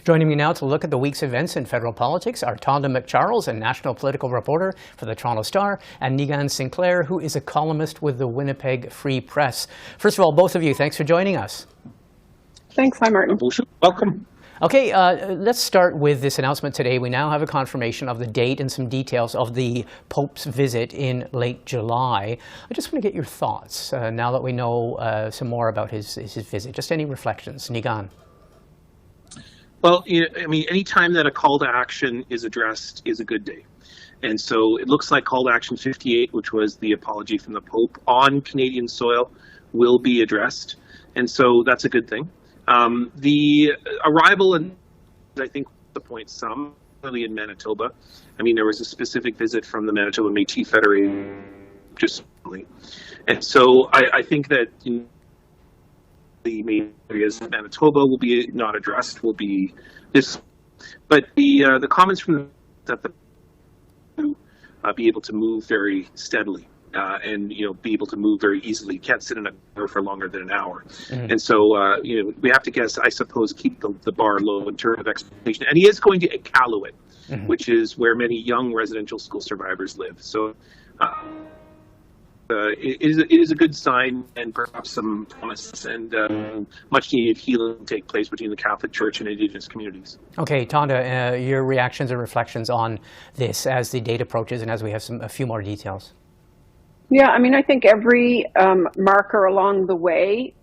Joining me now to look at the week's events in federal politics are Tonda MacCharles, a national political reporter for the Toronto Star, and Niigaan Sinclair, who is a columnist with the Winnipeg Free Press. First of all, both of you, thanks for joining us. Thanks. Hi, Martin. Welcome. Okay, let's start with this announcement today. We now have a confirmation of the date and some details of the Pope's visit in late July. I just want to get your thoughts now that we know some more about his visit. Just any reflections. Niigaan. Well, I mean, any time that a call to action is addressed is a good day. And so it looks like call to action 58, which was the apology from the Pope on Canadian soil, will be addressed. And so that's a good thing. The arrival, and I think the point some, really in Manitoba. I mean, there was a specific visit from the Manitoba Métis Federation just recently. And so I think that the main areas of Manitoba will be not addressed, will be this. But the comments from that be able to move very steadily. And be able to move very easily. You can't sit in a car for longer than an hour, and so we have to guess. I suppose keep the bar low in terms of expectation. And he is going to Iqaluit, which is where many young residential school survivors live. So it is a good sign, and perhaps some promise and much needed healing take place between the Catholic Church and Indigenous communities. Okay, Tonda, your reactions and reflections on this as the date approaches, and as we have a few more details. Yeah, I mean, I think every marker along the way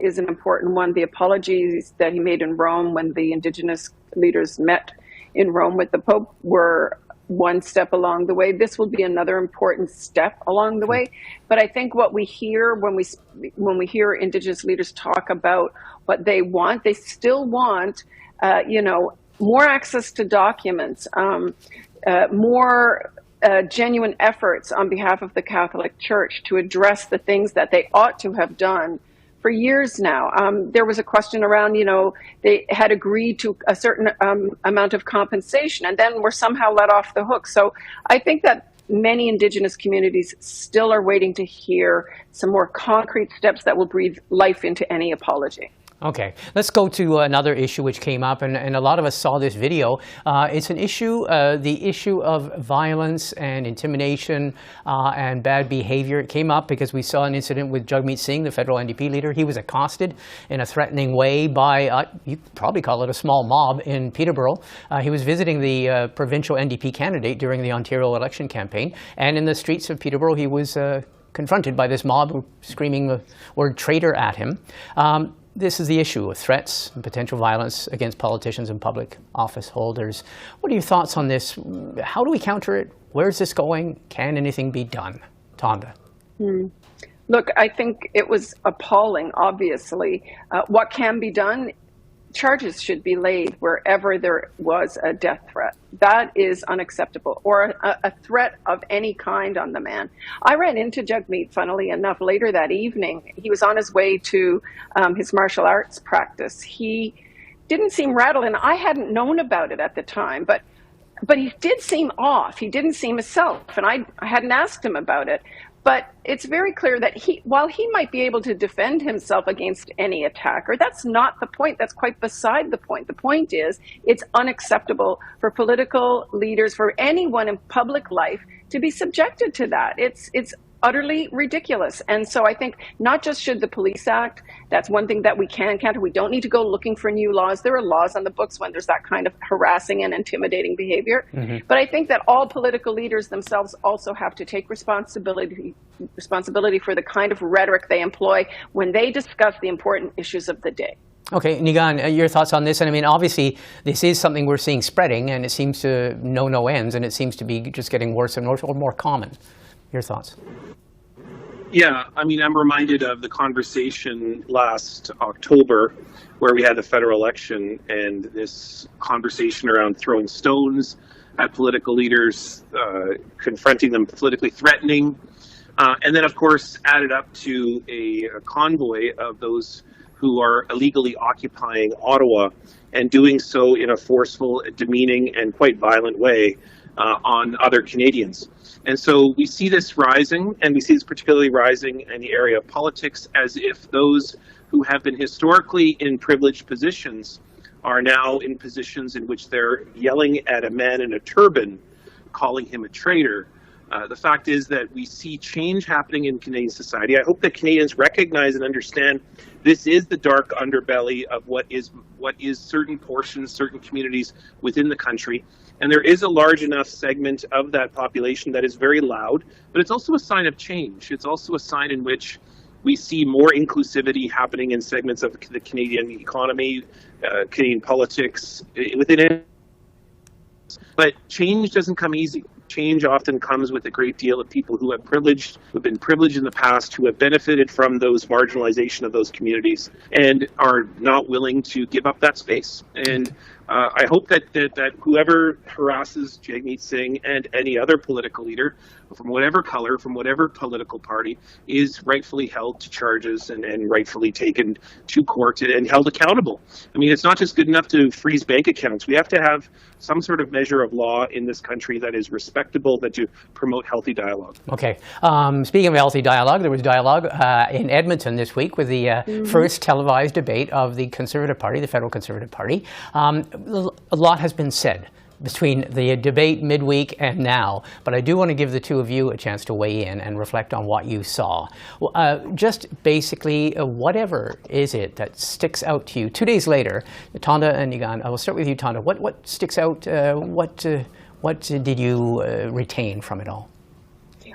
is an important one. The apologies that he made in Rome when the Indigenous leaders met in Rome with the Pope were one step along the way. This will be another important step along the way. But I think what we hear when we hear Indigenous leaders talk about what they want, they still want, more access to documents, more genuine efforts on behalf of the Catholic Church to address the things that they ought to have done for years now. There was a question around, they had agreed to a certain amount of compensation and then were somehow let off the hook. So I think that many Indigenous communities still are waiting to hear some more concrete steps that will breathe life into any apology. Okay, let's go to another issue which came up, and a lot of us saw this video. It's an issue, the issue of violence and intimidation and bad behavior. It came up because we saw an incident with Jagmeet Singh, the federal NDP leader. He was accosted in a threatening way by, you could probably call it a small mob in Peterborough. He was visiting the provincial NDP candidate during the Ontario election campaign, and in the streets of Peterborough he was confronted by this mob screaming the word traitor at him. This is the issue of threats and potential violence against politicians and public office holders. What are your thoughts on this? How do we counter it? Where is this going? Can anything be done? Tonda. Look, I think it was appalling, obviously. What can be done? Charges should be laid wherever there was a death threat. That is unacceptable, or a threat of any kind on the man. I ran into Jagmeet, funnily enough, later that evening. He was on his way to his martial arts practice. He didn't seem rattled, and I hadn't known about it at the time, but he did seem off. He didn't seem himself, and I hadn't asked him about it. But it's very clear that while he might be able to defend himself against any attacker, that's not the point. That's quite beside the point. The point is it's unacceptable for political leaders, for anyone in public life to be subjected to that. It's utterly ridiculous. And so I think not just should the police act, that's one thing that we can counter. We don't need to go looking for new laws. There are laws on the books when there's that kind of harassing and intimidating behavior. But I think that all political leaders themselves also have to take responsibility for the kind of rhetoric they employ when they discuss the important issues of the day. Okay, Niigaan, your thoughts on this? And I mean, obviously, this is something we're seeing spreading, and it seems to know no ends, and it seems to be just getting worse and worse, or more common. Your thoughts? Yeah, I mean, I'm reminded of the conversation last October where we had the federal election, and this conversation around throwing stones at political leaders, confronting them politically, threatening, and then, of course, added up to a convoy of those who are illegally occupying Ottawa and doing so in a forceful, demeaning, and quite violent way on other Canadians. And so we see this rising, and we see this particularly rising in the area of politics, as if those who have been historically in privileged positions are now in positions in which they're yelling at a man in a turban, calling him a traitor. The fact is that we see change happening in Canadian society. I hope that Canadians recognize and understand this is the dark underbelly of what is certain portions, certain communities within the country. And there is a large enough segment of that population that is very loud, but it's also a sign of change. It's also a sign in which we see more inclusivity happening in segments of the Canadian economy, Canadian politics, within it. But change doesn't come easy. Change often comes with a great deal of people who have been privileged in the past, who have benefited from those marginalization of those communities and are not willing to give up that space. And I hope that whoever harasses Jagmeet Singh and any other political leader from whatever color, from whatever political party, is rightfully held to charges and rightfully taken to court and held accountable. I mean, it's not just good enough to freeze bank accounts. We have to have some sort of measure of law in this country that is respectable, that to promote healthy dialogue. Okay. Speaking of healthy dialogue, there was dialogue in Edmonton this week with the first televised debate of the Conservative Party, the Federal Conservative Party. A lot has been said between the debate midweek and now, but I do want to give the two of you a chance to weigh in and reflect on what you saw. Just basically, whatever is it that sticks out to you 2 days later, Tonda and Niigaan, I will start with you, Tonda. What sticks out? What did you retain from it all?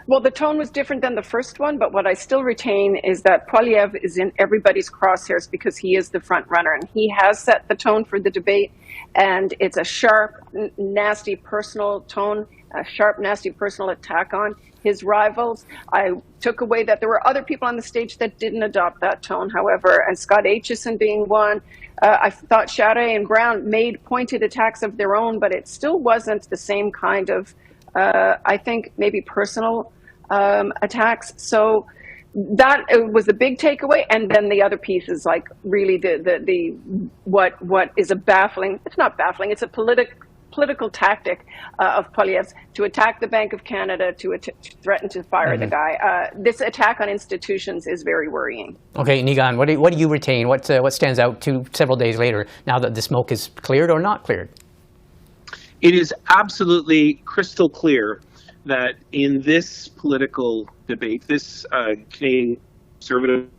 Well, the tone was different than the first one, but what I still retain is that Poilievre is in everybody's crosshairs because he is the front runner, and he has set the tone for the debate, and it's a sharp, nasty personal tone, a sharp, nasty personal attack on his rivals. I took away that there were other people on the stage that didn't adopt that tone, however, and Scott Aitchison being one. I thought Charest and Brown made pointed attacks of their own, but it still wasn't the same kind of, I think, maybe personal attacks. So that was the big takeaway. And then the other piece is like really the what is a baffling, it's not baffling, it's a political tactic of Poilievre's to attack the Bank of Canada, to threaten to fire the guy. This attack on institutions is very worrying. Okay, Niigaan, what do you retain? What stands out several days later, now that the smoke is cleared or not cleared? It is absolutely crystal clear that in this political debate, this Canadian Conservative,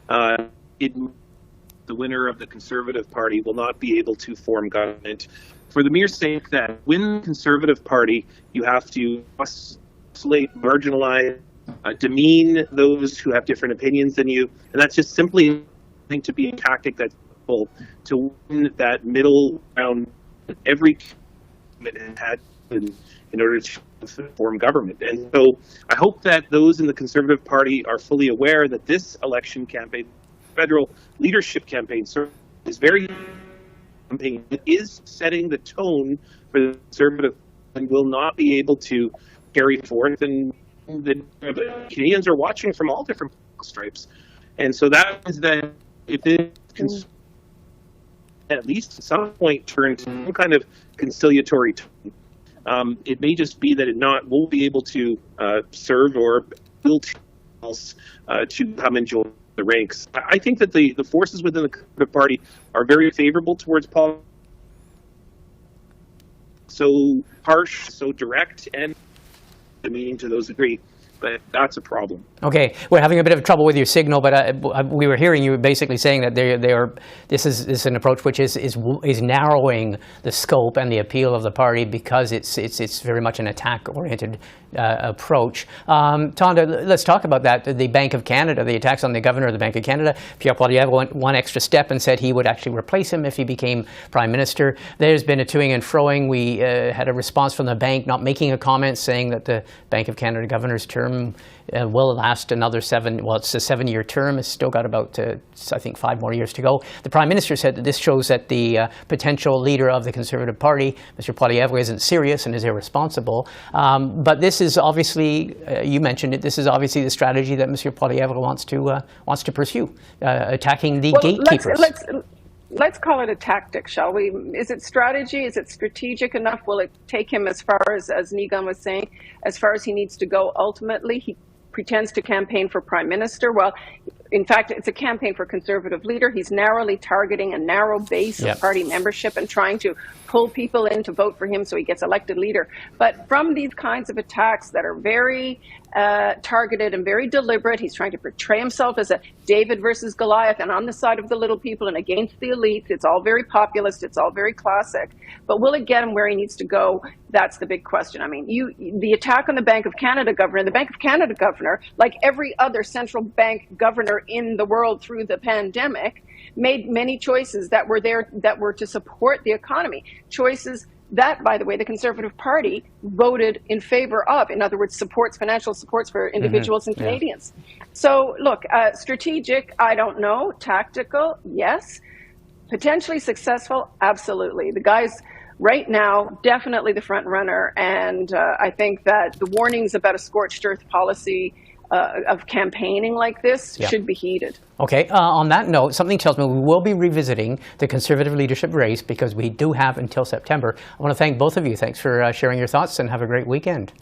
the winner of the Conservative Party will not be able to form government for the mere sake that when the Conservative Party, you have to isolate, marginalize, demean those who have different opinions than you, and that's just simply going to be a tactic that's helpful to win that middle ground every government had in order to form government. And so I hope that those in the Conservative Party are fully aware that this election campaign, federal leadership campaign, is very campaign is setting the tone for the Conservative and will not be able to carry forth. And the Canadians are watching from all different stripes. And so that means that if it can at least at some point turn to some kind of conciliatory tone, it may just be that it won't be able to serve or build else to come and join the ranks. I think that the forces within the Conservative Party are very favorable towards Paul. So harsh, so direct, and demeaning to those degree. But that's a problem. Okay, we're having a bit of trouble with your signal, but we were hearing you basically saying that this is an approach which is narrowing the scope and the appeal of the party because it's very much an attack-oriented approach. Tonda, let's talk about that. The Bank of Canada, the attacks on the governor of the Bank of Canada, Pierre Poilievre went one extra step and said he would actually replace him if he became Prime Minister. There's been a toing and froing. We had a response from the bank not making a comment, saying that the Bank of Canada governor's term will last another it's a 7-year term. It's still got about, I think, 5 more years to go. The Prime Minister said that this shows that the potential leader of the Conservative Party, Mr. Poilievre, isn't serious and is irresponsible. But this is obviously, you mentioned it, this is obviously the strategy that Mr. Poilievre wants to pursue, attacking the gatekeepers. Let's call it a tactic, shall we? Is it strategy? Is it strategic enough? Will it take him as far as Niigaan was saying, as far as he needs to go ultimately? He pretends to campaign for Prime Minister. Well, in fact, it's a campaign for a conservative leader. He's narrowly targeting a narrow base of party membership and trying to pull people in to vote for him so he gets elected leader. But from these kinds of attacks that are very targeted and very deliberate, he's trying to portray himself as a David versus Goliath and on the side of the little people and against the elite. It's all very populist. It's all very classic. But will it get him where he needs to go? That's the big question. I mean, the attack on the Bank of Canada governor, the Bank of Canada governor, like every other central bank governor in the world through the pandemic, made many choices that were there that were to support the economy. Choices that, by the way, the Conservative Party voted in favor of. In other words, financial supports for individuals and Canadians. So look, strategic, I don't know. Tactical, yes. Potentially successful, absolutely. The guy's right now definitely the front runner, and I think that the warnings about a scorched earth policy of campaigning like this should be heeded. Okay, on that note, something tells me we will be revisiting the Conservative leadership race because we do have until September. I want to thank both of you. Thanks for sharing your thoughts and have a great weekend.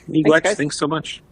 Thanks so much.